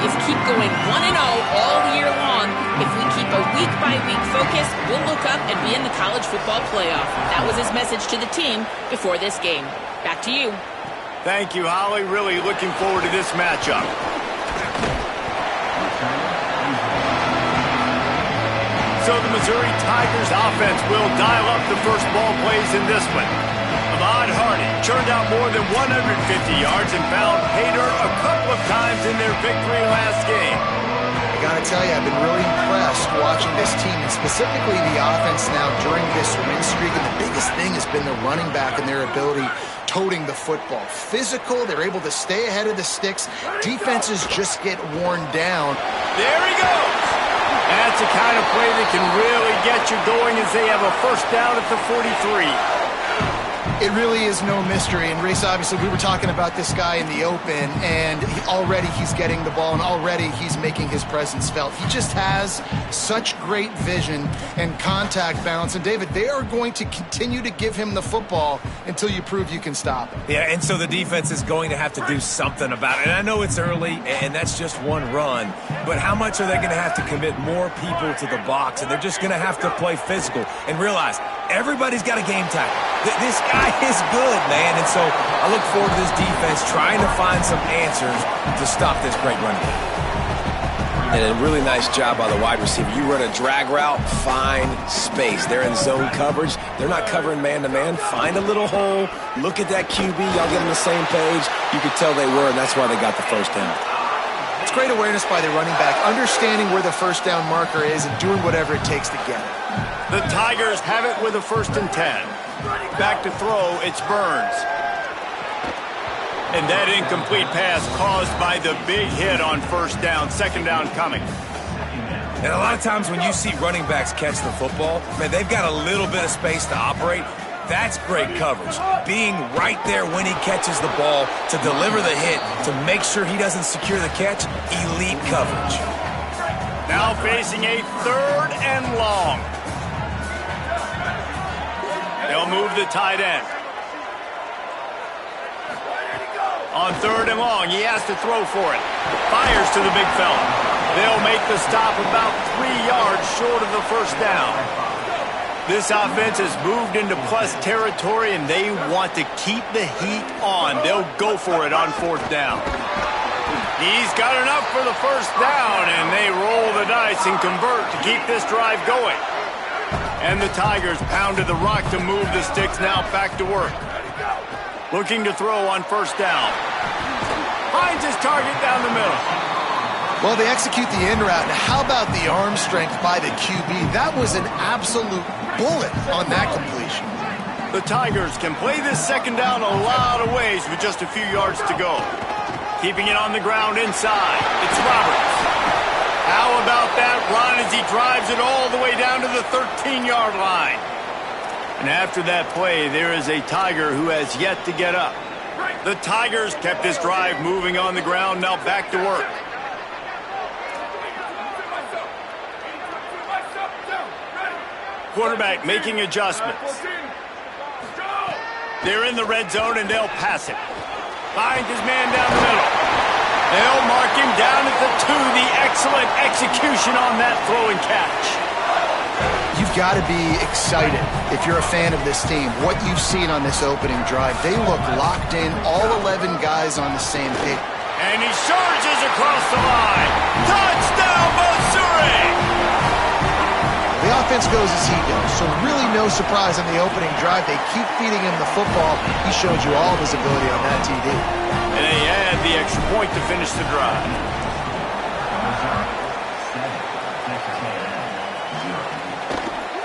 us keep going 1-0 all year long. If we keep a week-by-week focus, we'll look up and be in the college football playoff. That was his message to the team before this game. Back to you. Thank you, Holly. Really looking forward to this matchup. So the Missouri Tigers offense will dial up the first ball plays in this one. Ahmad Hardy churned out more than 150 yards and found Hader a couple of times in their victory last game. I gotta tell you, I've been really impressed watching this team, and specifically the offense now during this win streak. And the biggest thing has been the running back and their ability toting the football. Physical, they're able to stay ahead of the sticks. Defenses just get worn down. There he goes. That's the kind of play that can really get you going as they have a first down at the 43. It really is no mystery. And Race, obviously, we were talking about this guy in the open, and already he's getting the ball, and already he's making his presence felt. He just has such great vision and contact balance. And, David, they are going to continue to give him the football until you prove you can stop him. Yeah, and so the defense is going to have to do something about it. And I know it's early, and that's just one run. But how much are they going to have to commit more people to the box? And they're just going to have to play physical and realize everybody's got a game tackle. This guy is good, man. And so I look forward to this defense trying to find some answers to stop this great running back. And a really nice job by the wide receiver. You run a drag route, find space. They're in zone coverage. They're not covering man-to-man. Find a little hole. Look at that QB. Y'all get on the same page. You could tell they were, and that's why they got the first down. It's great awareness by the running back, understanding where the first down marker is and doing whatever it takes to get it. The Tigers have it with a 1st and 10. Back to throw, it's Burns. And that incomplete pass caused by the big hit on first down. 2nd down coming. And a lot of times when you see running backs catch the football, man, they've got a little bit of space to operate. That's great coverage. Being right there when he catches the ball to deliver the hit, to make sure he doesn't secure the catch, elite coverage. Now facing a 3rd and long. They'll move the tight end. On 3rd and long, he has to throw for it. Fires to the big fella. They'll make the stop about 3 yards short of the first down. This offense has moved into plus territory, and they want to keep the heat on. They'll go for it on 4th down. He's got enough for the first down, and they roll the dice and convert to keep this drive going. And the Tigers pounded the rock to move the sticks, now back to work. Looking to throw on 1st down. Finds his target down the middle. Well, they execute the in route. Now, how about the arm strength by the QB? That was an absolute bullet on that completion. The Tigers can play this 2nd down a lot of ways with just a few yards to go. Keeping it on the ground inside. It's Roberts. How about that run as he drives it all the way down to the 13-yard line? And after that play, there is a Tiger who has yet to get up. The Tigers kept this drive moving on the ground, now back to work. Quarterback making adjustments. They're in the red zone, and they'll pass it. Finds his man down the middle. They'll mark him down at the 2. The excellent execution on that throw and catch. You've got to be excited if you're a fan of this team. What you've seen on this opening drive, they look locked in, all 11 guys on the same page. And he surges across the line. Touchdown, Missouri! The offense goes as he goes, so really no surprise on the opening drive. They keep feeding him the football. He showed you all of his ability on that TD. And they add the extra point to finish the drive.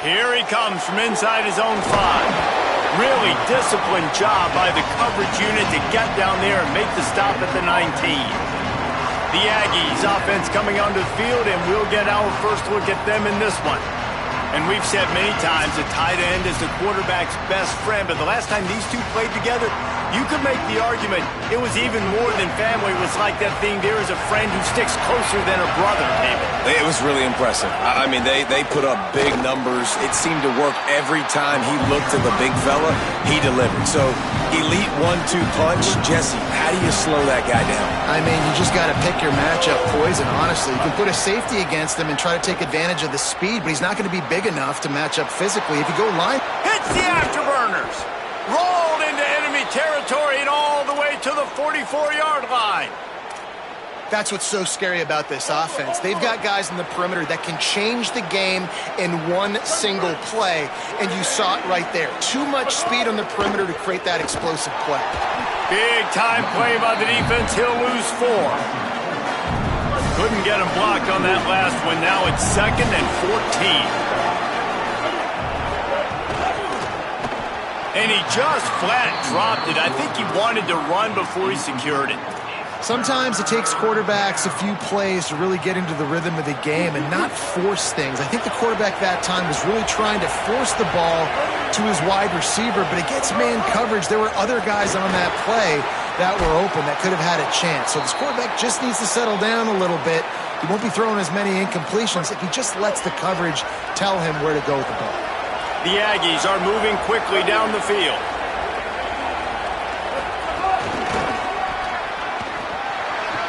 Here he comes from inside his own 5. Really disciplined job by the coverage unit to get down there and make the stop at the 19. The Aggies offense coming onto the field, and we'll get our first look at them in this one. And we've said many times the tight end is the quarterback's best friend, but the last time these two played together, you could make the argument it was even more than family. It was like that thing, there is a friend who sticks closer than a brother, David. It was really impressive. I mean, they put up big numbers. It seemed to work every time he looked to the big fella. He delivered. So Elite 1-2 punch. Jesse, how do you slow that guy down? I mean, you just got to pick your matchup poison, honestly. You can put a safety against him and try to take advantage of the speed, but he's not going to be big enough to match up physically. If you go line... Hits the afterburners. Rolled into enemy territory and all the way to the 44-yard line. That's what's so scary about this offense. They've got guys in the perimeter that can change the game in one single play, and you saw it right there. Too much speed on the perimeter to create that explosive play. Big time play by the defense. He'll lose 4. Couldn't get him blocked on that last one. Now it's 2nd and 14. And he just flat dropped it. I think he wanted to run before he secured it. Sometimes it takes quarterbacks a few plays to really get into the rhythm of the game and not force things. I think the quarterback that time was really trying to force the ball to his wide receiver, but against man coverage, there were other guys on that play that were open that could have had a chance. So this quarterback just needs to settle down a little bit. He won't be throwing as many incompletions if he just lets the coverage tell him where to go with the ball. The Aggies are moving quickly down the field.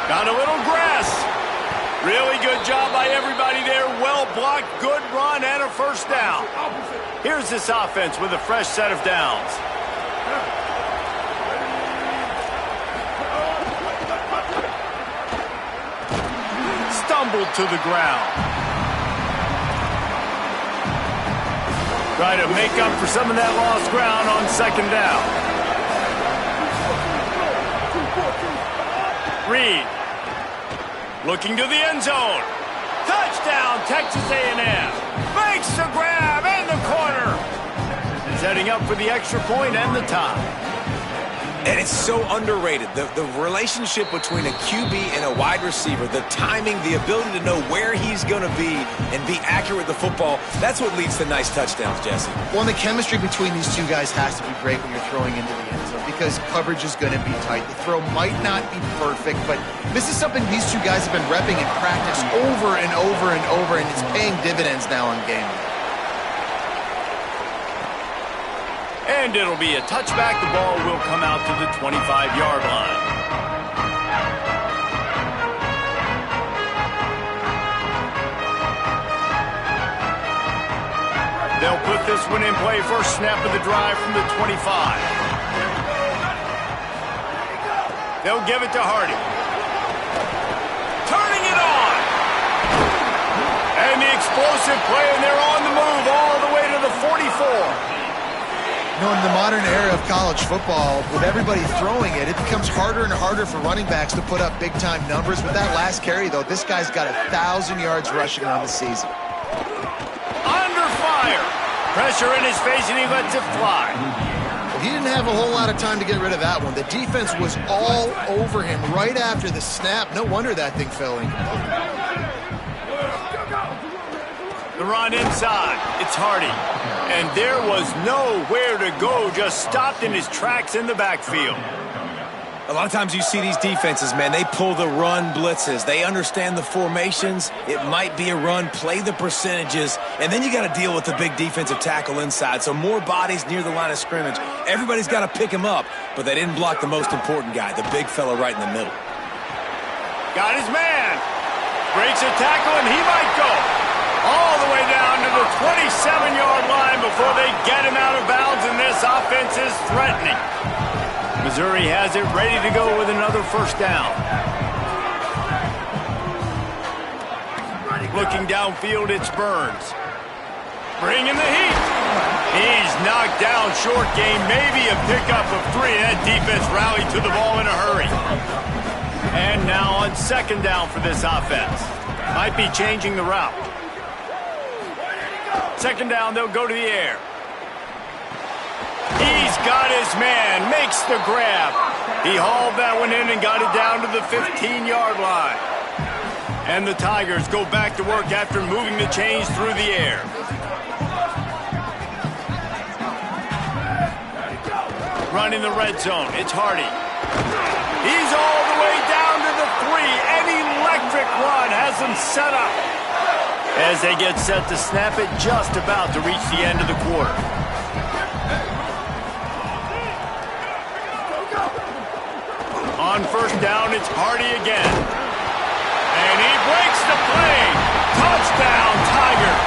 Got a little grass. Really good job by everybody there. Well blocked, good run, and a first down. Here's this offense with a fresh set of downs. Stumbled to the ground. Try to make up for some of that lost ground on 2nd down. Reed. Looking to the end zone. Touchdown, Texas A&M. Makes the grab in the corner. Setting up for the extra point and the tie. And it's so underrated. The relationship between a QB and a wide receiver, the timing, the ability to know where he's going to be and be accurate with the football, that's what leads to nice touchdowns, Jesse. Well, and the chemistry between these two guys has to be great when you're throwing into the end zone because coverage is going to be tight. The throw might not be perfect, but this is something these two guys have been repping in practice over and over and over, and it's paying dividends now in game. And it'll be a touchback. The ball will come out to the 25-yard line. They'll put this one in play. First snap of the drive from the 25. They'll give it to Hardy. Turning it on. And the explosive play, and they're on the move all the way to the 44. You know, in the modern era of college football, with everybody throwing it, it becomes harder and harder for running backs to put up big-time numbers. With that last carry, though, this guy's got 1,000 yards rushing on the season. Under fire. Pressure in his face, and he lets it fly. Well, he didn't have a whole lot of time to get rid of that one. The defense was all over him right after the snap. No wonder that thing fell incomplete. The run inside. It's Hardy. And there was nowhere to go, just stopped in his tracks in the backfield. A lot of times you see these defenses, man, they pull the run blitzes. They understand the formations. It might be a run, play the percentages, and then you got to deal with the big defensive tackle inside. So more bodies near the line of scrimmage. Everybody's got to pick him up, but they didn't block the most important guy, the big fella right in the middle. Got his man. Breaks a tackle, and he might go all the way down to the 27-yard line before they get him out of bounds, and this offense is threatening. Missouri has it ready to go with another first down. Looking downfield, it's Burns. Bringing the heat. He's knocked down short game, maybe a pickup of 3. That defense rallied to the ball in a hurry. And now on 2nd down for this offense. Might be changing the route. 2nd down, they'll go to the air. He's got his man, makes the grab. He hauled that one in and got it down to the 15-yard line. And the Tigers go back to work after moving the chains through the air. Run in the red zone, it's Hardy. He's all the way down to the 3. An electric run has him set up. As they get set to snap it, just about to reach the end of the quarter. On first down, it's Hardy again. And he breaks the play. Touchdown, Tigers.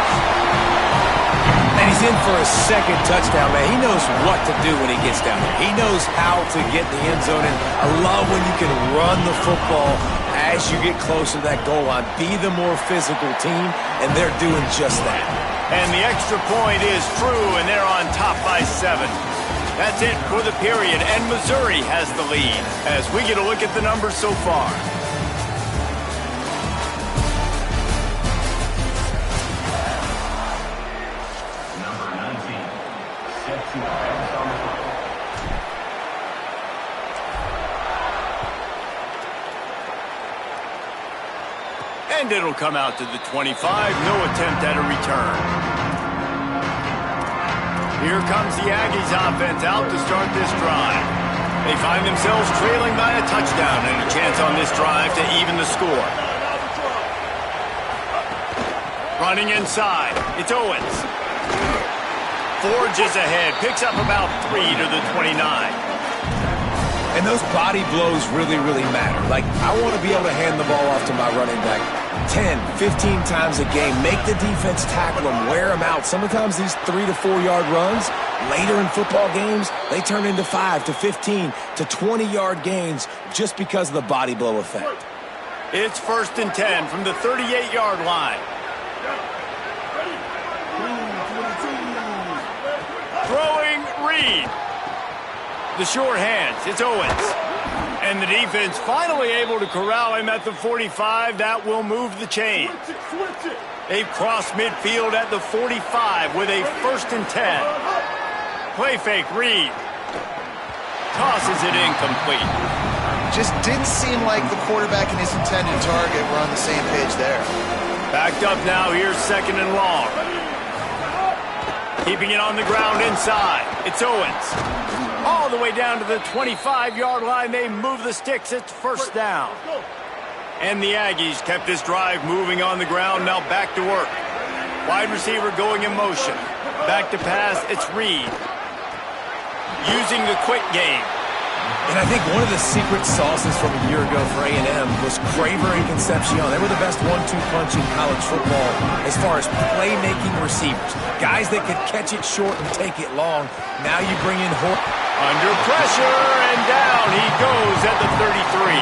And he's in for a second touchdown, man. He knows what to do when he gets down there. He knows how to get in the end zone. And I love when you can run the football as you get closer to that goal line. Be the more physical team, and they're doing just that. And the extra point is true, and they're on top by 7. That's it for the period, and Missouri has the lead as we get a look at the numbers so far. Number 19, set to pass on the football. And it'll come out to the 25. No attempt at a return. Here comes the Aggies offense out to start this drive. They find themselves trailing by a touchdown and a chance on this drive to even the score. Running inside, it's Owens. Forges ahead, picks up about 3 to the 29. And those body blows really, really matter. Like, I want to be able to hand the ball off to my running back 10, 15 times a game. Make the defense tackle them, wear them out. Sometimes these 3 to 4 yard runs, later in football games, they turn into 5 to 15 to 20 yard gains just because of the body blow effect. It's 1st and 10 from the 38-yard line. Throwing Reed. The short hands, it's Owens. And the defense finally able to corral him at the 45. That will move the chain. They've crossed midfield at the 45 with a 1st and 10. Play fake, Reed. Tosses it incomplete. Just didn't seem like the quarterback and his intended target were on the same page there. Backed up now, here's 2nd and long. Keeping it on the ground inside. It's Owens. All the way down to the 25-yard line. They move the sticks. It's 1st down. And the Aggies kept this drive moving on the ground. Now back to work. Wide receiver going in motion. Back to pass. It's Reed. Using the quick game. And I think one of the secret sauces from a year ago for A&M was Craver and Concepcion. They were the best 1-2 punch in college football as far as playmaking receivers. Guys that could catch it short and take it long. Now you bring in Holt. Under pressure, and down he goes at the 33.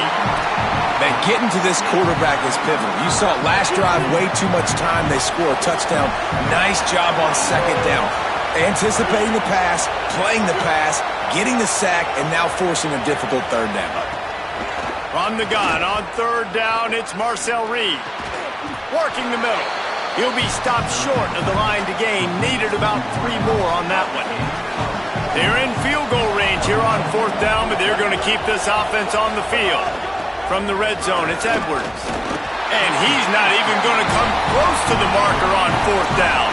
Man, getting to this quarterback is pivotal. You saw it last drive, way too much time. They score a touchdown. Nice job on 2nd down. Anticipating the pass, playing the pass, getting the sack, and now forcing a difficult 3rd down. From the gun on 3rd down, it's Marcel Reed. Working the middle. He'll be stopped short of the line to gain. Needed about 3 more on that one. They're in field goal range here on 4th down, but they're going to keep this offense on the field. From the red zone, it's Edwards. And he's not even going to come close to the marker on 4th down.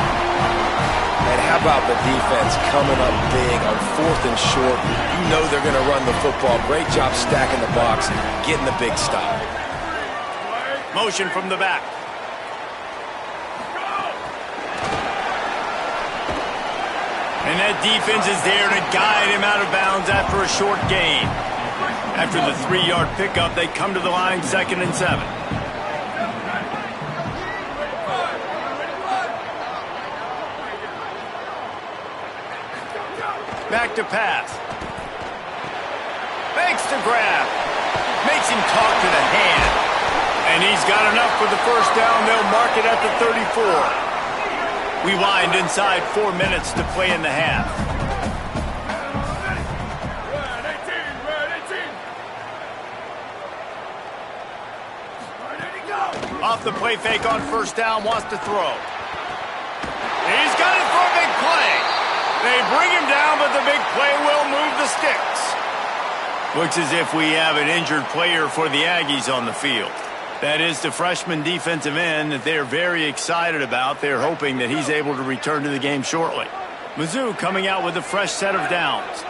And how about the defense coming up big on 4th and short? You know they're going to run the football. Great job stacking the box, getting the big stop. Motion from the back. And that defense is there to guide him out of bounds after a short gain. After the 3-yard pickup, they come to the line 2nd and 7. Back to pass. Fakes to grab. Makes him talk to the hand. And he's got enough for the 1st down. They'll mark it at the 34. We wind inside 4 minutes to play in the half. Off the play fake on 1st down, wants to throw. He's got it for a big play. They bring him down, but the big play will move the sticks. Looks as if we have an injured player for the Aggies on the field. That is the freshman defensive end that they're very excited about. They're hoping that he's able to return to the game shortly. Mizzou coming out with a fresh set of downs.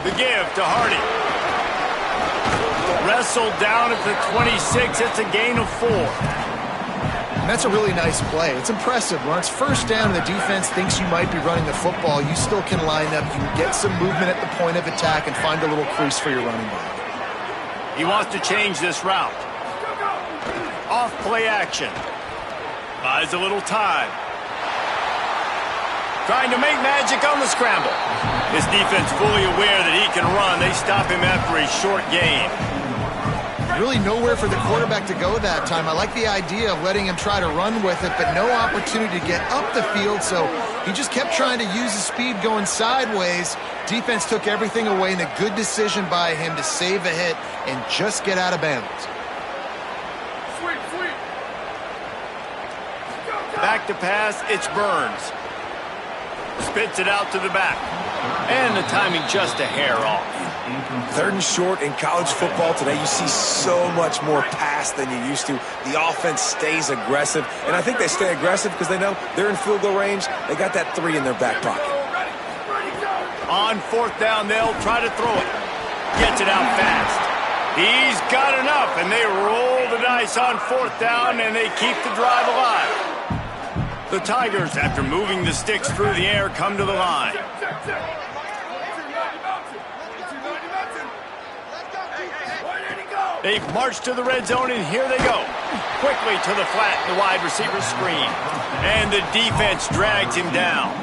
The give to Hardy. Wrestled down at the 26. It's a gain of 4. And that's a really nice play. It's impressive. When it's 1st down and the defense thinks you might be running the football, you still can line up. You can get some movement at the point of attack and find a little crease for your running back. He wants to change this route. Off play action. Buys a little time. Trying to make magic on the scramble. His defense fully aware that he can run. They stop him after a short gain. Really nowhere for the quarterback to go that time. I like the idea of letting him try to run with it, but no opportunity to get up the field, so he just kept trying to use his speed going sideways. Defense took everything away, and a good decision by him to save a hit and just get out of bounds. Back to pass, it's Burns. Spits it out to the back. And the timing just a hair off. 3rd and short in college football today. You see so much more pass than you used to. The offense stays aggressive, and I think they stay aggressive because they know they're in field goal range. They got that 3 in their back pocket. On 4th down, they'll try to throw it. Gets it out fast. He's got enough, and they roll the dice on 4th down, and they keep the drive alive. The Tigers, after moving the sticks through the air, come to the line. They've marched to the red zone, and here they go. Quickly to the flat, the wide receiver screen. And the defense drags him down.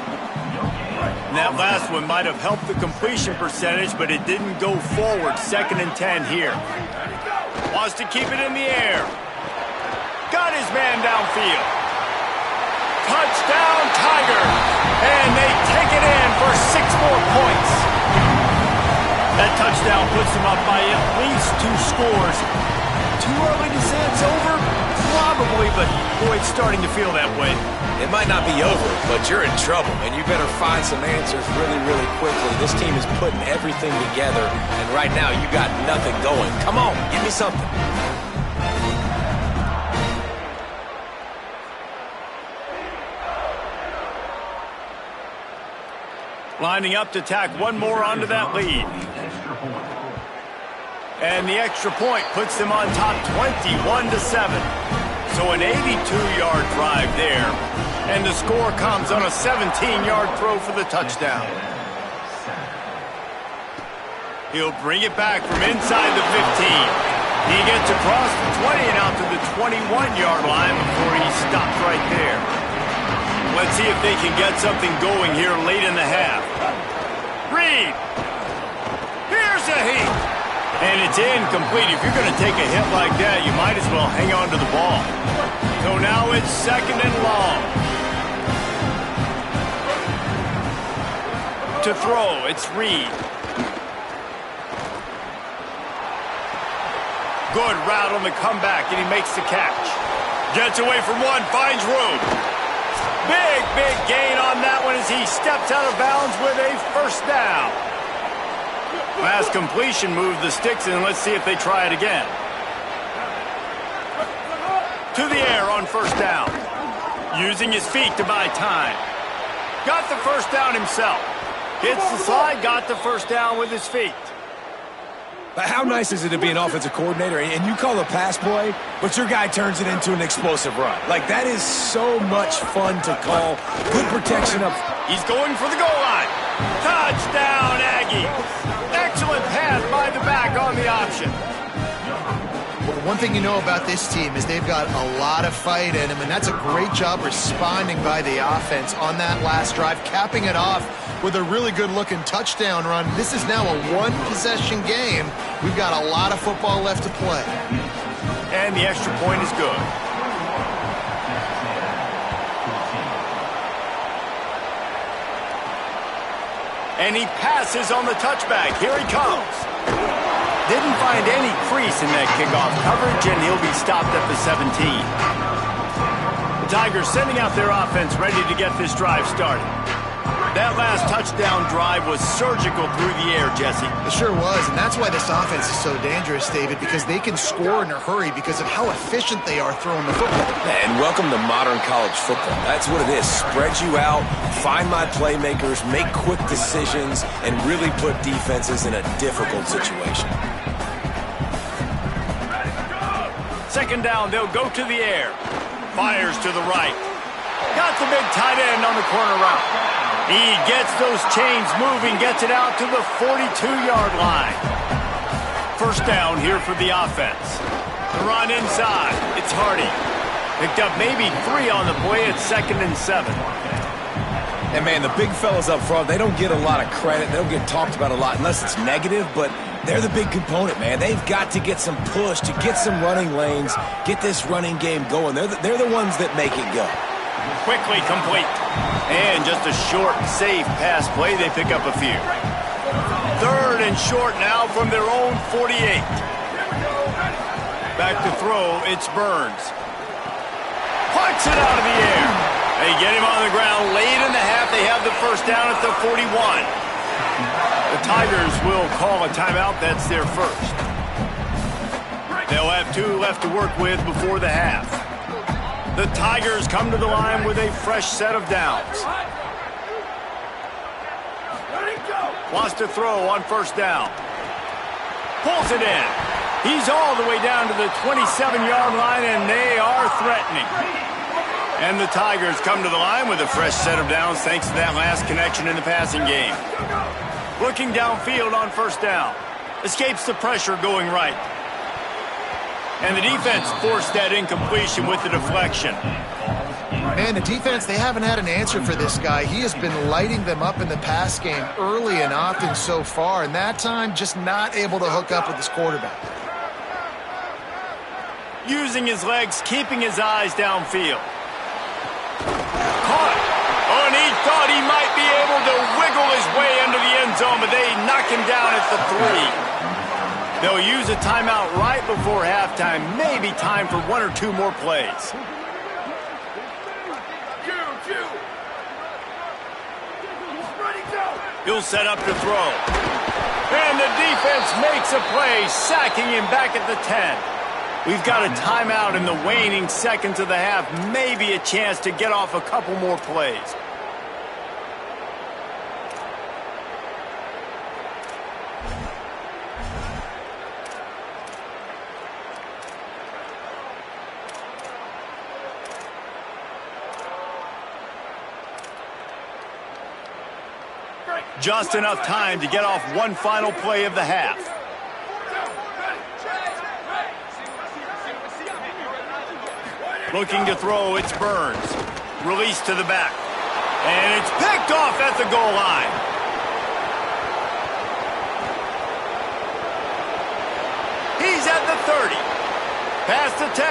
And that last one might have helped the completion percentage, but it didn't go forward. 2nd and 10 here. Wants to keep it in the air. Got his man downfield. Touchdown, Tigers! And they take it in for 6 more points. That touchdown puts them up by at least 2 scores. Too early to say it's over? Probably, but boy, it's starting to feel that way. It might not be over, but you're in trouble, and you better find some answers really, really quickly. This team is putting everything together, and right now you got nothing going. Come on, give me something. Lining up to tack one more onto that lead. And the extra point puts them on top 21-7. So an 82-yard drive there. And the score comes on a 17-yard throw for the touchdown. He'll bring it back from inside the 15. He gets across the 20 and out to the 21-yard line before he stopped right there. Let's see if they can get something going here late in the half. Reed. Here's a heat. And it's incomplete. If you're going to take a hit like that, you might as well hang on to the ball. So now it's 2nd and long. To throw, it's Reed. Good route on the comeback, and he makes the catch. Gets away from one, finds room. Big gain on that one as he steps out of bounds with a 1st down. Last completion moved the sticks, and let's see if they try it again. To the air on 1st down. Using his feet to buy time. Got the 1st down himself. Hits the slide, got the 1st down with his feet. But how nice is it to be an offensive coordinator and you call a pass play, but your guy turns it into an explosive run? Like, that is so much fun to call. Good protection up. He's going for the goal line. Touchdown, Aggies. Excellent pass by the back on the option. Well, one thing you know about this team is they've got a lot of fight in them, and that's a great job responding by the offense on that last drive, capping it off with a really good-looking touchdown run. This is now a 1-possession game. We've got a lot of football left to play. And the extra point is good. And he passes on the touchback. Here he comes. Didn't find any crease in that kickoff coverage, and he'll be stopped at the 17. The Tigers sending out their offense ready to get this drive started. That last touchdown drive was surgical through the air, Jesse. It sure was, and that's why this offense is so dangerous, David, because they can score in a hurry because of how efficient they are throwing the football. And welcome to modern college football. That's what it is. Spread you out, find my playmakers, make quick decisions, and really put defenses in a difficult situation. 2nd down, they'll go to the air. Fires to the right. Got the big tight end on the corner route. He gets those chains moving, gets it out to the 42-yard line. first down here for the offense. The run inside. It's Hardy. Picked up maybe 3 on the play at 2nd and 7. And, man, the big fellas up front, they don't get a lot of credit. They don't get talked about a lot unless it's negative, but they're the big component, man. They've got to get some push, to get some running lanes, get this running game going. They're the ones that make it go. Quickly complete. And just a short, safe pass play. They pick up a few. 3rd and short now from their own 48. Back to throw, it's Burns. Punts it out of the air. They get him on the ground late in the half. They have the first down at the 41. The Tigers will call a timeout. That's their first. They'll have 2 left to work with before the half. The Tigers come to the line with a fresh set of downs. Wants to throw on first down. Pulls it in. He's all the way down to the 27-yard line, and they are threatening. And the Tigers come to the line with a fresh set of downs thanks to that last connection in the passing game. Looking downfield on first down. Escapes the pressure going right. And the defense forced that incompletion with the deflection. Man, the defense, they haven't had an answer for this guy. He has been lighting them up in the pass game early and often so far, and that time just not able to hook up with his quarterback. Using his legs, keeping his eyes downfield. Caught. Oh, and he thought he might be able to wiggle his way into the end zone, but they knock him down at the 3. They'll use a timeout right before halftime. Maybe time for 1 or 2 more plays. He'll set up to throw. And the defense makes a play, sacking him back at the 10. We've got a timeout in the waning seconds of the half. Maybe a chance to get off a couple more plays. Just enough time to get off one final play of the half. Looking to throw, it's Burns. Release to the back. And it's picked off at the goal line. He's at the 30. Past the 10.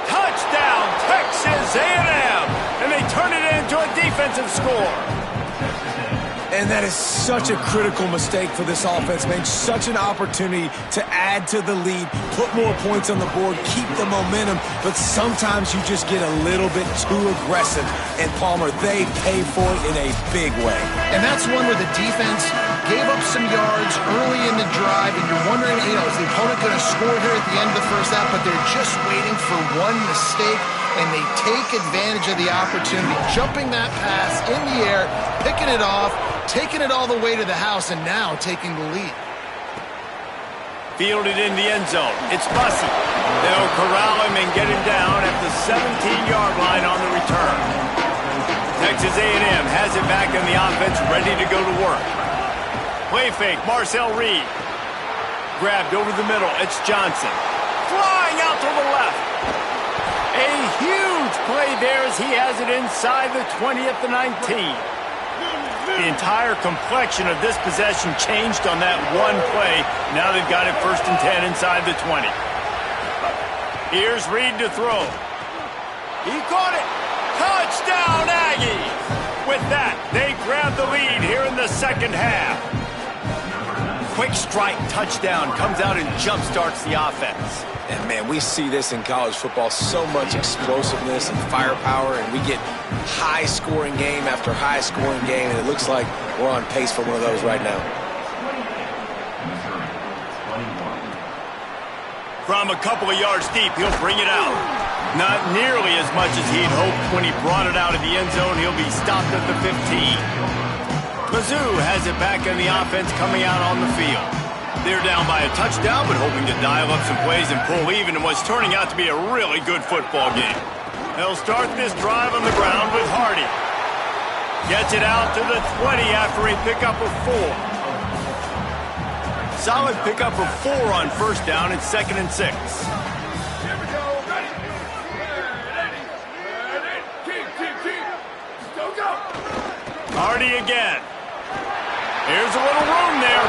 Touchdown, Texas A&M. And they turn it into a defensive score. And that is such a critical mistake for this offense, man. Such an opportunity to add to the lead, put more points on the board, keep the momentum, but sometimes you just get a little bit too aggressive. And Palmer, they pay for it in a big way. And that's one where the defense gave up some yards early in the drive, and you're wondering, is the opponent going to score here at the end of the first half? But they're just waiting for one mistake, and they take advantage of the opportunity, jumping that pass in the air, picking it off, taking it all the way to the house, and now taking the lead. Fielded in the end zone. It's Bussey. They'll corral him and get him down at the 17-yard line on the return. Texas A&M has it back in the offense, ready to go to work. Play fake, Marcel Reed. Grabbed over the middle, it's Johnson. Flying out to the left. A huge play there as he has it inside the 20 at the 19. The entire complexion of this possession changed on that one play. Now they've got it 1st and 10 inside the 20. Here's Reed to throw. He caught it. Touchdown, Aggies! With that, they grab the lead here in the second half. Quick strike touchdown comes out and jump-starts the offense. And, man, we see this in college football, so much explosiveness and firepower, and we get high-scoring game after high-scoring game, and it looks like we're on pace for one of those right now. From a couple of yards deep, he'll bring it out. Not nearly as much as he'd hoped when he brought it out of the end zone. He'll be stopped at the 15. Mizzou has it back in the offense coming out on the field. They're down by a touchdown, but hoping to dial up some plays and pull even in what's turning out to be a really good football game. They'll start this drive on the ground with Hardy. Gets it out to the 20 after a pickup of 4. solid pickup of 4 on first down and 2nd and 6. Hardy again. Here's a little room there.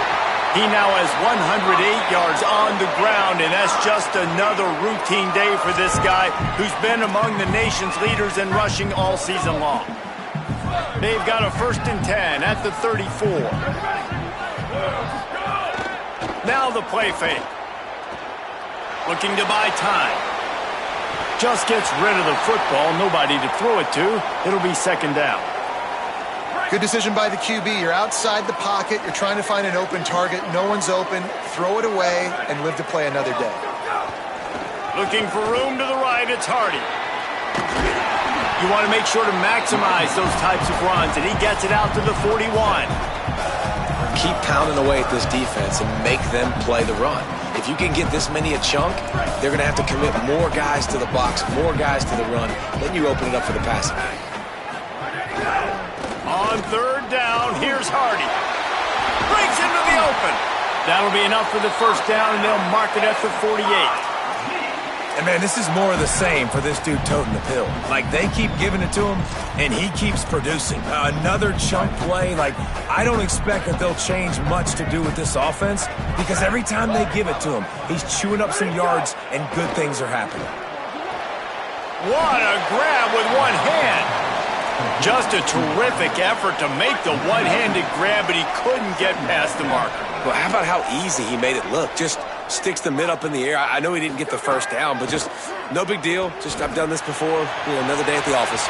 He now has 108 yards on the ground, and that's just another routine day for this guy who's been among the nation's leaders in rushing all season long. They've got a 1st and 10 at the 34. Now the play fake. Looking to buy time. Just gets rid of the football. Nobody to throw it to. It'll be 2nd down. Good decision by the QB. You're outside the pocket. You're trying to find an open target. No one's open. Throw it away and live to play another day. Looking for room to the right. It's Hardy. You want to make sure to maximize those types of runs, and he gets it out to the 41. Keep pounding away at this defense and make them play the run. If you can get this many a chunk, they're going to have to commit more guys to the box, more guys to the run. Then you open it up for the passing game. On 3rd down, here's Hardy. Breaks into the open. That'll be enough for the 1st down, and they'll mark it at the 48. And, man, this is more of the same for this dude toting the pill. Like, they keep giving it to him, and he keeps producing. Another chunk play. Like, I don't expect that they'll change much to do with this offense because every time they give it to him, he's chewing up some yards, and good things are happening. What a grab with one hand. Just a terrific effort to make the one-handed grab, but he couldn't get past the marker. Well, how about how easy he made it look? Just sticks the mid up in the air. I know he didn't get the 1st down, but just no big deal. Just I've done this before. Another day at the office.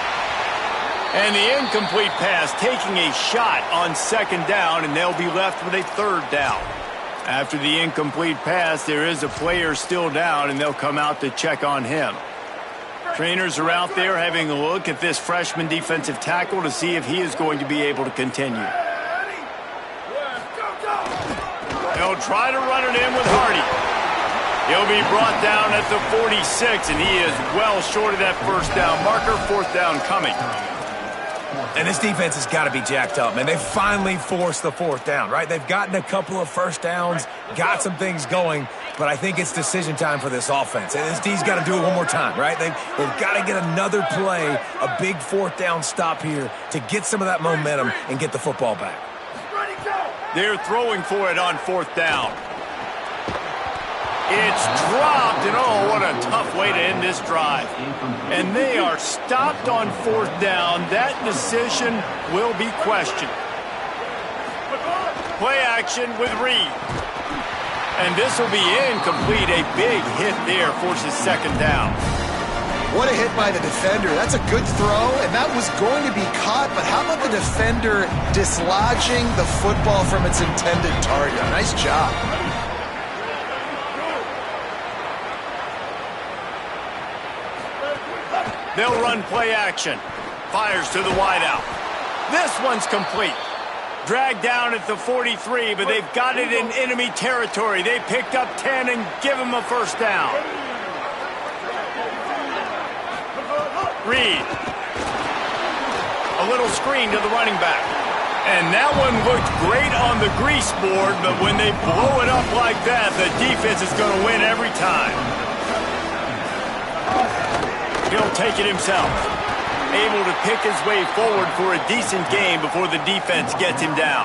And the incomplete pass taking a shot on 2nd down, and they'll be left with a 3rd down. After the incomplete pass, there is a player still down, and they'll come out to check on him. Trainers are out there having a look at this freshman defensive tackle to see if he is going to be able to continue. They'll try to run it in with Hardy. He'll be brought down at the 46, and he is well short of that 1st down marker. 4th down coming. And this defense has got to be jacked up, man. They finally forced the 4th down, right? They've gotten a couple of 1st downs, got some things going, but I think it's decision time for this offense. And this D's got to do it one more time, right? They've got to get another play, a big 4th down stop here to get some of that momentum and get the football back. They're throwing for it on 4th down. It's dropped, and oh, what a tough way to end this drive. And they are stopped on 4th down. That decision will be questioned. Play action with Reed. And this will be incomplete. A big hit there forces 2nd down. What a hit by the defender. That's a good throw, and that was going to be caught, but how about the defender dislodging the football from its intended target? Nice job. They'll run play action. Fires to the wideout. This one's complete. Dragged down at the 43, but they've got it in enemy territory. They picked up 10 and give him a 1st down. Reed. A little screen to the running back. And that one looked great on the grease board, but when they blow it up like that, the defense is going to win every time. He'll take it himself. Able to pick his way forward for a decent game before the defense gets him down.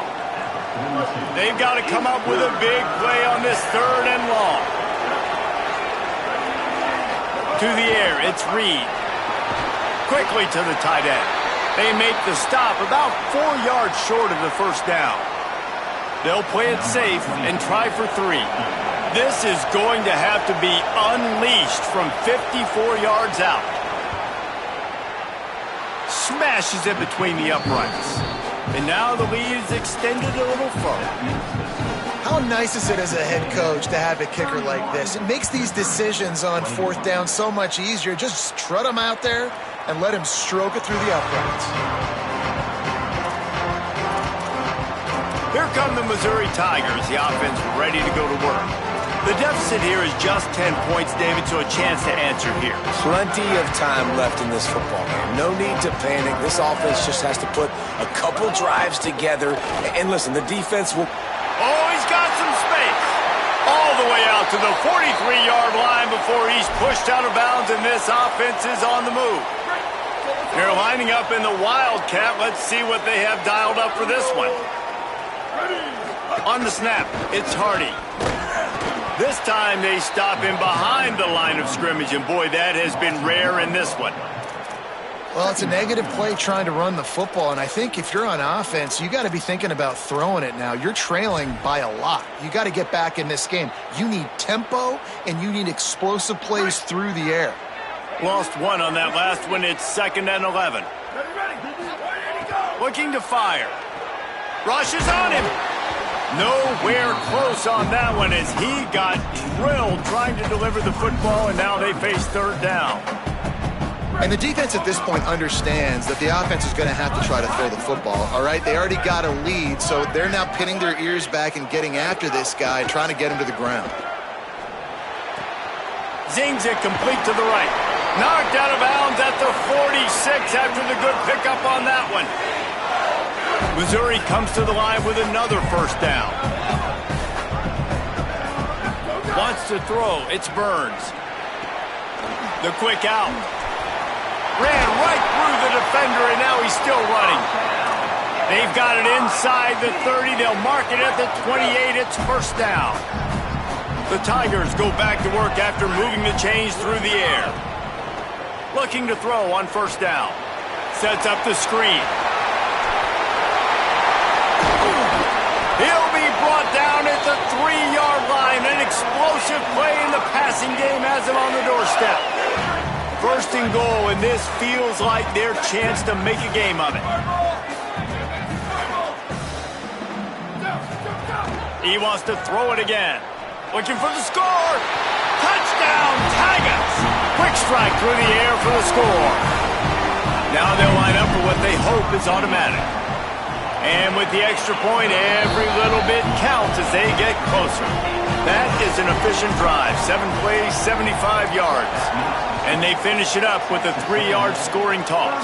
They've got to come up with a big play on this 3rd and long. To the air, it's Reed. Quickly to the tight end. They make the stop about 4 yards short of the 1st down. They'll play it safe and try for 3. This is going to have to be unleashed from 54 yards out. Smashes it between the uprights. And now the lead is extended a little further. How nice is it as a head coach to have a kicker like this? It makes these decisions on 4th down so much easier. Just trot him out there and let him stroke it through the uprights. Here come the Missouri Tigers. The offense ready to go to work. The deficit here is just 10 points, David, so a chance to answer here. Plenty of time left in this football game. No need to panic. This offense just has to put a couple drives together. And listen, the defense will... Oh, he's got some space. out to the 43-yard line before he's pushed out of bounds, and this offense is on the move. They're lining up in the Wildcat. Let's see what they have dialed up for this one. On the snap, it's Hardy. This time they stop him behind the line of scrimmage, and boy, that has been rare in this one. Well, it's a negative play trying to run the football, and I think if you're on offense, you got to be thinking about throwing it now. You're trailing by a lot. You got to get back in this game. You need tempo, and you need explosive plays through the air. Lost one on that last one. It's 2nd and 11. Looking to fire. Rush is on him. Nowhere close on that one as he got drilled trying to deliver the football, and now they face 3rd down. And the defense at this point understands that the offense is going to have to try to throw the football, all right? They already got a lead, so they're now pinning their ears back and getting after this guy, trying to get him to the ground. Zings it complete to the right. Knocked out of bounds at the 46 after the good pickup on that one. Missouri comes to the line with another 1st down. Wants to throw. It's Burns. The quick out. Ran right through the defender, and now he's still running. They've got it inside the 30. They'll mark it at the 28. It's 1st down. The Tigers go back to work after moving the chains through the air. Looking to throw on 1st down. Sets up the screen. He'll be brought down at the 3-yard line. An explosive play in the passing game has him on the doorstep. 1st and goal, and this feels like their chance to make a game of it. He wants to throw it again. Looking for the score. Touchdown, Tigers. Quick strike through the air for the score. Now they'll line up for what they hope is automatic. And with the extra point, every little bit counts as they get closer. That is an efficient drive. 7 plays, 75 yards. And they finish it up with a 3-yard scoring toss.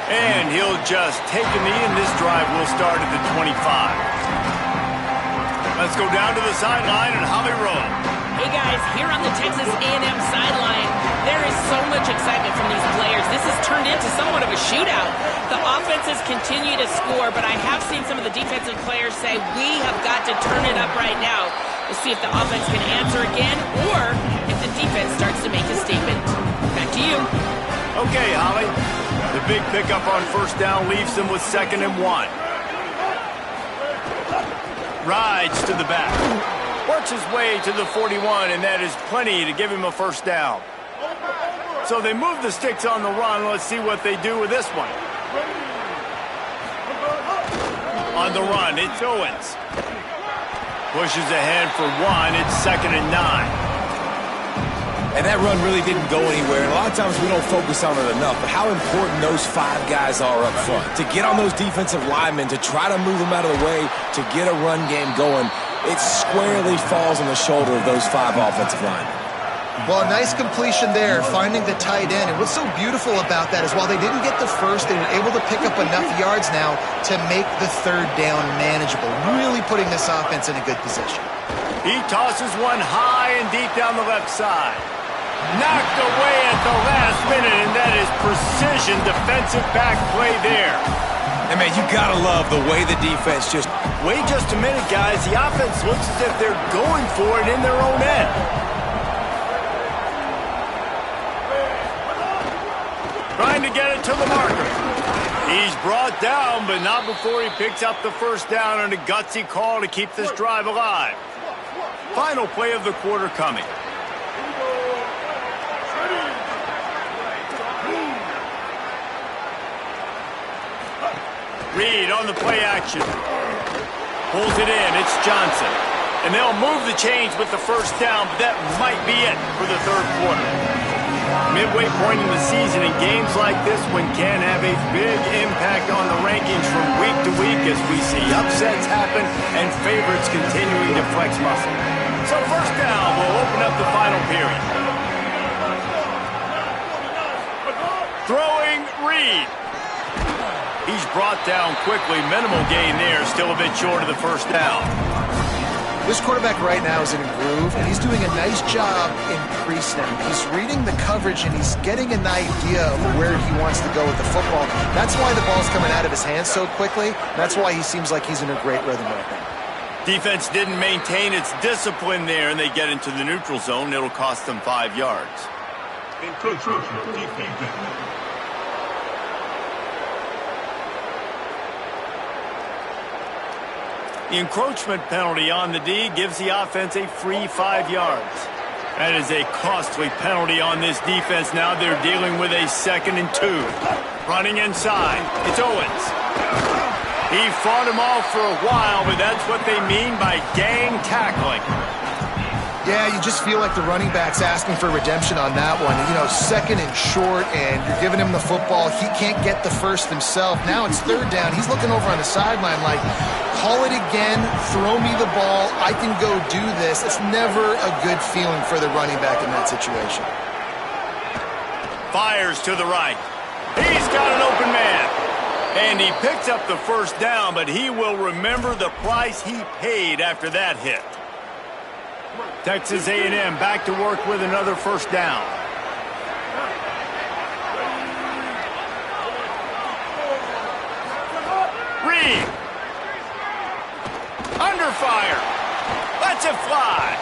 And he'll just take a knee, and this drive will start at the 25. Let's go down to the sideline and Holly Rowe. Hey guys, here on the Texas A&M sideline, there is so much excitement from these players. This has turned into somewhat of a shootout. The offenses continue to score, but I have seen some of the defensive players say, we have got to turn it up right now. We'll see if the offense can answer again, or if the defense starts to make a statement. Back to you. Okay, Holly. The big pickup on 1st down leaves them with 2nd and 1. Rides to the back. Works his way to the 41, and that is plenty to give him a 1st down. So they move the sticks on the run. Let's see what they do with this one. On the run, it's Owens. Pushes ahead for 1. It's 2nd and 9. And that run really didn't go anywhere. And a lot of times we don't focus on it enough. But how important those 5 guys are up front. To get on those defensive linemen, to try to move them out of the way, to get a run game going, it squarely falls on the shoulder of those 5 offensive linemen. Well, nice completion there, finding the tight end. And what's so beautiful about that is while they didn't get the first, they were able to pick up enough yards now to make the 3rd down manageable, really putting this offense in a good position. He tosses one high and deep down the left side. Knocked away at the last minute, and that is precision defensive back play there. And, man, you got to love the way the defense just... Wait just a minute, guys. The offense looks as if they're going for it in their own end. Trying to get it to the marker. He's brought down, but not before he picks up the 1st down on a gutsy call to keep this drive alive. Final play of the quarter coming. Reed on the play action. Pulls it in. It's Johnson. And they'll move the chains with the 1st down, but that might be it for the 3rd quarter. Midway point in the season, and games like this one can have a big impact on the rankings from week to week as we see upsets happen and favorites continuing to flex muscle. So 1st down will open up the final period. Throwing Reed. He's brought down quickly. Minimal gain there. Still a bit short of the 1st down. This quarterback right now is in a groove, and he's doing a nice job in pre-snap. He's reading the coverage, and he's getting an idea of where he wants to go with the football. That's why the ball's coming out of his hands so quickly. That's why he seems like he's in a great rhythm right now. Defense didn't maintain its discipline there, and they get into the neutral zone. It'll cost them 5 yards. The encroachment penalty on the D gives the offense a free 5 yards. That is a costly penalty on this defense. Now they're dealing with a 2nd and 2. Running inside, it's Owens. He fought him off for a while, but that's what they mean by gang tackling. Yeah, you just feel like the running back's asking for redemption on that one. You know, 2nd and short, and you're giving him the football. He can't get the first himself. Now it's 3rd down. He's looking over on the sideline like, call it again, throw me the ball, I can go do this. It's never a good feeling for the running back in that situation. Fires to the right. He's got an open man. And he picks up the first down, but he will remember the price he paid after that hit. Texas A&M back to work with another first down. Reed. Under fire. Lets it fly.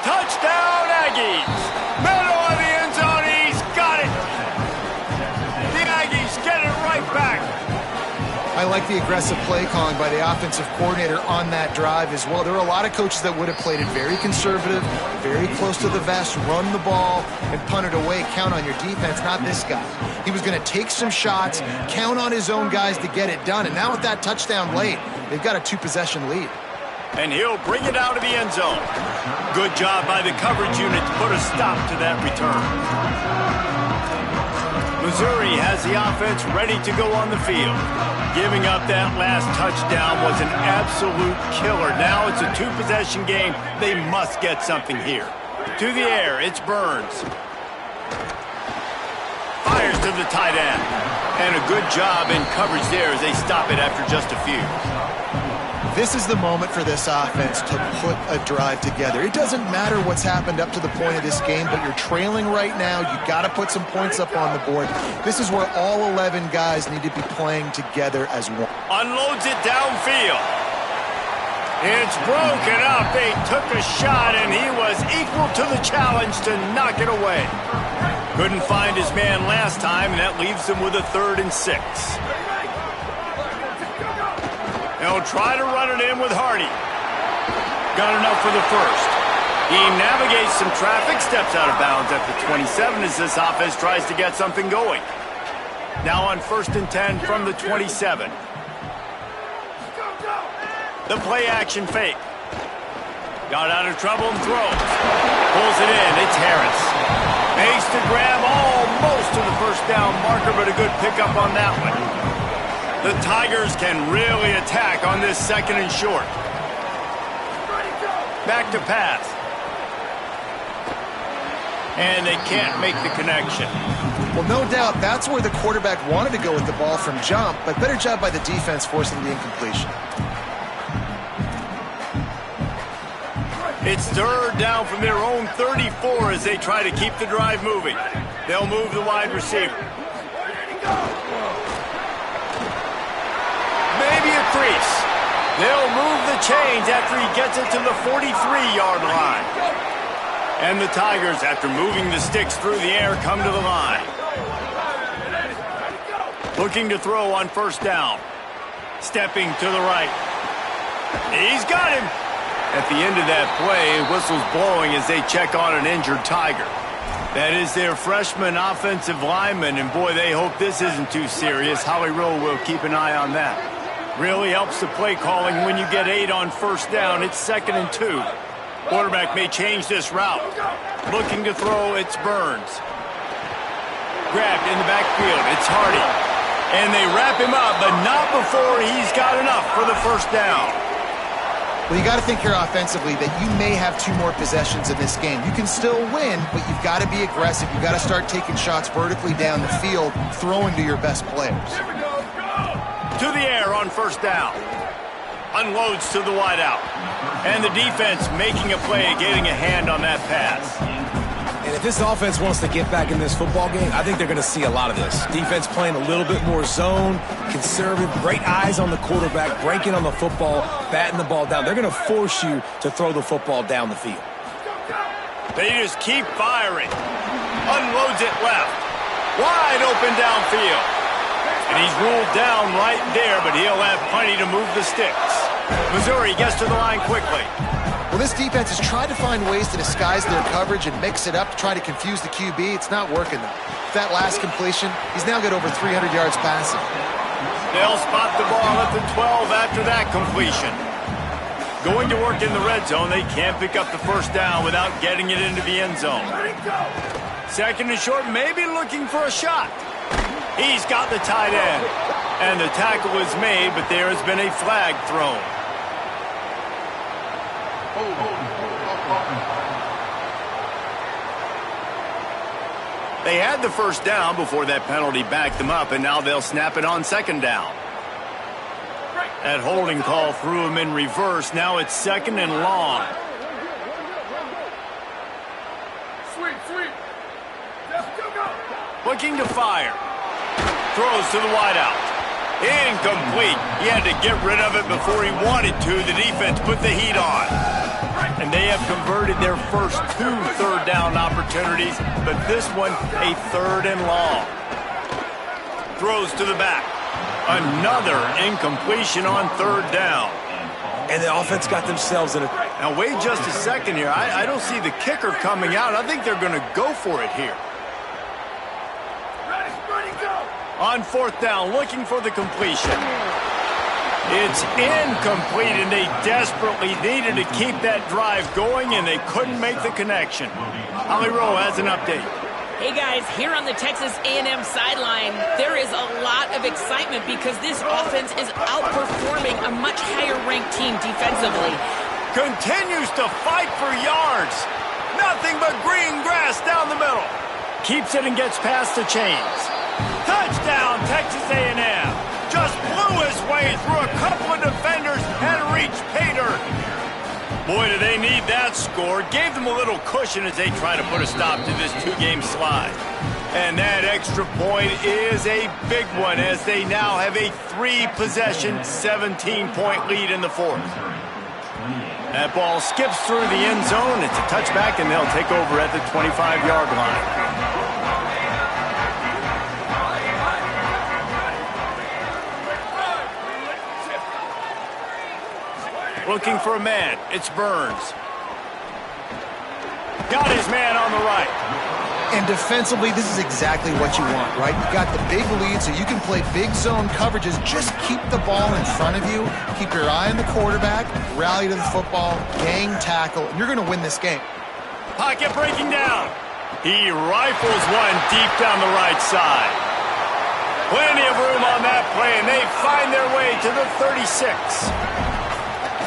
Touchdown, Aggies. Middle of the end zone. He's got it. The Aggies get it right back. I like the aggressive play calling by the offensive coordinator on that drive as well. There were a lot of coaches that would have played it very conservative, very close to the vest, run the ball, and punt it away. Count on your defense, not this guy. He was going to take some shots, count on his own guys to get it done. And now with that touchdown late, they've got a 2-possession lead. And he'll bring it out of the end zone. Good job by the coverage unit to put a stop to that return. Missouri has the offense ready to go on the field. Giving up that last touchdown was an absolute killer. Now it's a 2-possession game. They must get something here. To the air, it's Burns. Fires to the tight end. And a good job in coverage there as they stop it after just a few. This is the moment for this offense to put a drive together. It doesn't matter what's happened up to the point of this game, but you're trailing right now. You got to put some points up on the board. This is where all 11 guys need to be playing together as one. Unloads it downfield. It's broken up. They took a shot, and he was equal to the challenge to knock it away. Couldn't find his man last time, and that leaves them with a 3rd and 6. They'll try to run it in with Hardy. Got enough for the first. He navigates some traffic, steps out of bounds at the 27 as this offense tries to get something going. Now on 1st and 10 from the 27. The play action fake. Got out of trouble and throws. Pulls it in. It's Harris. Makes the grab almost to the first down marker, but a good pickup on that one. The Tigers can really attack on this 2nd and short. Back to pass. And they can't make the connection. Well, no doubt that's where the quarterback wanted to go with the ball from jump, but better job by the defense forcing the incompletion. It's 3rd down from their own 34 as they try to keep the drive moving. They'll move the wide receiver. Maybe a crease. They'll move the chains after he gets it to the 43-yard line. And the Tigers, after moving the sticks through the air, come to the line. Looking to throw on 1st down. Stepping to the right. He's got him. At the end of that play, whistle's blowing as they check on an injured Tiger. That is their freshman offensive lineman, and boy, they hope this isn't too serious. Howie Rowe will keep an eye on that. Really helps the play calling when you get 8 on 1st down. It's 2nd and 2. Quarterback may change this route. Looking to throw, it's Burns. Grabbed in the backfield, it's Hardy. And they wrap him up, but not before he's got enough for the 1st down. Well, you got to think here offensively that you may have 2 more possessions in this game. You can still win, but you've got to be aggressive. You've got to start taking shots vertically down the field, throwing to your best players. To the air on 1st down. Unloads to the wideout. And the defense making a play, getting a hand on that pass. And if this offense wants to get back in this football game, I think they're going to see a lot of this. Defense playing a little bit more zone, conservative, great eyes on the quarterback, breaking on the football, batting the ball down. They're going to force you to throw the football down the field. They just keep firing. Unloads it left. Wide open downfield. And he's ruled down right there, but he'll have plenty to move the sticks. Missouri gets to the line quickly. Well, this defense has tried to find ways to disguise their coverage and mix it up to try to confuse the QB. It's not working, though. That last completion, he's now got over 300 yards passing. They'll spot the ball at the 12 after that completion. Going to work in the red zone, they can't pick up the first down without getting it into the end zone. Second and short, maybe looking for a shot. He's got the tight end. And the tackle is made, but there has been a flag thrown. They had the first down before that penalty backed them up, and now they'll snap it on second down. That holding call threw him in reverse. Now it's second and long. Looking to fire. Throws to the wideout. Incomplete. He had to get rid of it before he wanted to. The defense put the heat on. And they have converted their first 2 third down opportunities, but this one a third and long. Throws to the back. Another incompletion on third down. And the offense got themselves in a... Now wait just a second here. I don't see the kicker coming out. I think they're going to go for it here. On fourth down, looking for the completion. It's incomplete, and they desperately needed to keep that drive going, and they couldn't make the connection. Holly Rowe has an update. Hey guys, here on the Texas A&M sideline, there is a lot of excitement because this offense is outperforming a much higher-ranked team defensively. Continues to fight for yards. Nothing but green grass down the middle. Keeps it and gets past the chains. Touchdown, Texas A&M. Just blew his way through a couple of defenders and reached pay dirt. Boy, do they need that score. Gave them a little cushion as they try to put a stop to this 2-game slide. And that extra point is a big one as they now have a 3-possession, 17-point lead in the fourth. That ball skips through the end zone. It's a touchback, and they'll take over at the 25-yard line. Looking for a man. It's Burns. Got his man on the right. And defensively, this is exactly what you want, right? You got the big lead, so you can play big zone coverages. Just keep the ball in front of you. Keep your eye on the quarterback. Rally to the football. Gang tackle. And you're going to win this game. Pocket breaking down. He rifles one deep down the right side. Plenty of room on that play, and they find their way to the 36.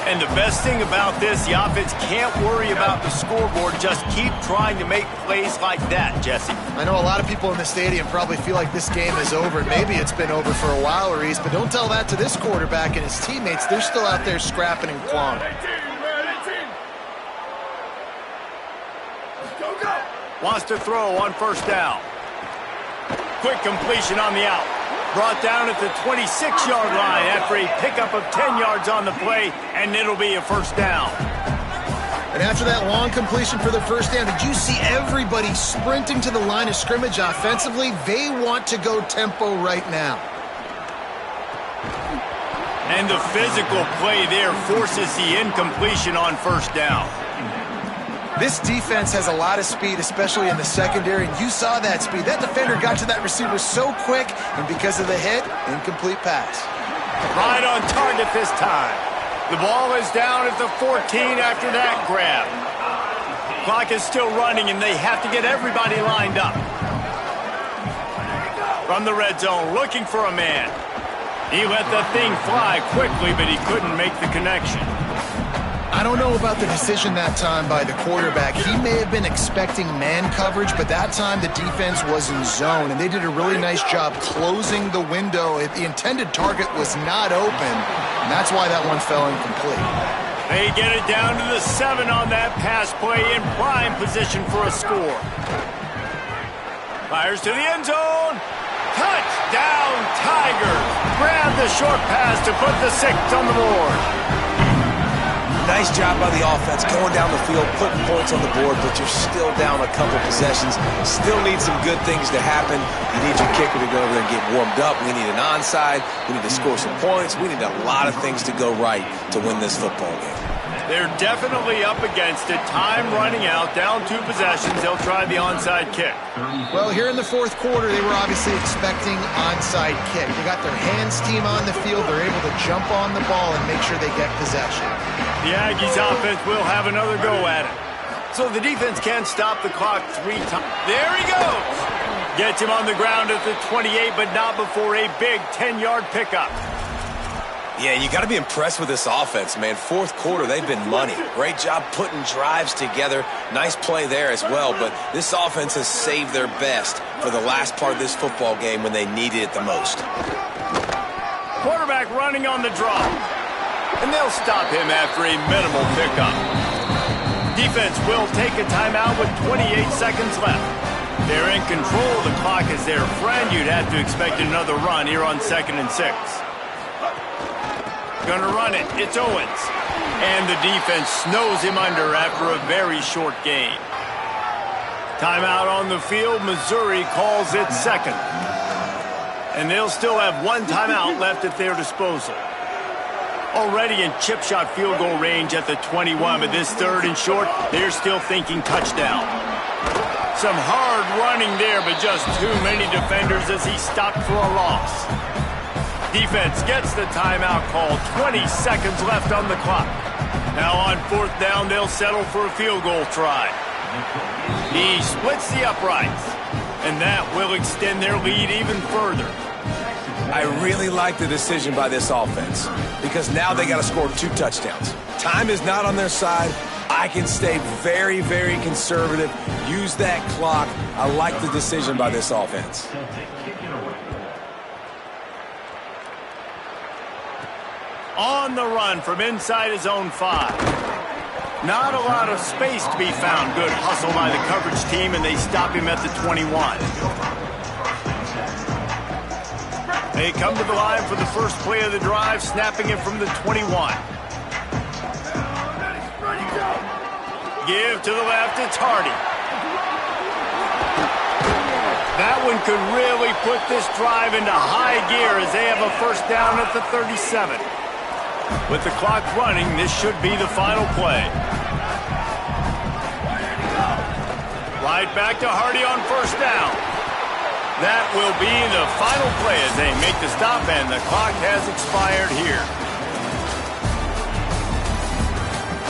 And the best thing about this, the offense can't worry about the scoreboard. Just keep trying to make plays like that, Jesse. I know a lot of people in the stadium probably feel like this game is over. Maybe it's been over for a while, Reese, but don't tell that to this quarterback and his teammates. They're still out there scrapping and clawing. Wants to throw on first down. Quick completion on the out. Brought down at the 26-yard line after a pickup of 10 yards on the play, and it'll be a first down. And after that long completion for the first down, did you see everybody sprinting to the line of scrimmage offensively? They want to go tempo right now. And the physical play there forces the incompletion on first down. This defense has a lot of speed, especially in the secondary, and you saw that speed. That defender got to that receiver so quick, and because of the hit, incomplete pass. Right on target this time. The ball is down at the 14 after that grab. Clock is still running, and they have to get everybody lined up. From the red zone, looking for a man. He let the thing fly quickly, but he couldn't make the connection. I don't know about the decision that time by the quarterback. He may have been expecting man coverage, but that time the defense was in zone, and they did a really nice job closing the window. The intended target was not open, and that's why that one fell incomplete. They get it down to the 7 on that pass play, in prime position for a score. Fires to the end zone. Touchdown, Tigers. Grab the short pass to put the 6 on the board. Nice job by the offense going down the field, putting points on the board, but you're still down a couple possessions. Still need some good things to happen. You need your kicker to go over there and get warmed up. We need an onside. We need to score some points. We need a lot of things to go right to win this football game. They're definitely up against it. Time running out, down 2 possessions. They'll try the onside kick. Well, here in the fourth quarter, they were obviously expecting onside kick. They got their hands team on the field. They're able to jump on the ball and make sure they get possession. The Aggies offense will have another go at it. So the defense can't stop the clock 3 times. There he goes. Gets him on the ground at the 28, but not before a big 10-yard pickup. Yeah, you got to be impressed with this offense, man. Fourth quarter, they've been money. Great job putting drives together. Nice play there as well, but this offense has saved their best for the last part of this football game when they needed it the most. Quarterback running on the draw. And they'll stop him after a minimal pickup. Defense will take a timeout with 28 seconds left. They're in control of the clock as their friend. You'd have to expect another run here on 2nd and 6. Gonna run it. It's Owens. And the defense snows him under after a very short gain. Timeout on the field. Missouri calls it 2nd. And they'll still have 1 timeout left at their disposal. Already in chip shot field goal range at the 21, but this 3rd and short, they're still thinking touchdown. Some hard running there, but just too many defenders as he stopped for a loss. Defense gets the timeout call. 20 seconds left on the clock. Now on 4th down, they'll settle for a field goal try. He splits the uprights, and that will extend their lead even further. I really like the decision by this offense because now they got to score 2 touchdowns. Time is not on their side. I can stay very, very conservative. Use that clock. I like the decision by this offense. On the run from inside his own 5. Not a lot of space to be found. Good hustle by the coverage team, and they stop him at the 21. They come to the line for the first play of the drive, snapping it from the 21. Give to the left, it's Hardy. That one could really put this drive into high gear as they have a first down at the 37. With the clock running, this should be the final play. Right back to Hardy on first down. That will be the final play as they make the stop, and the clock has expired here.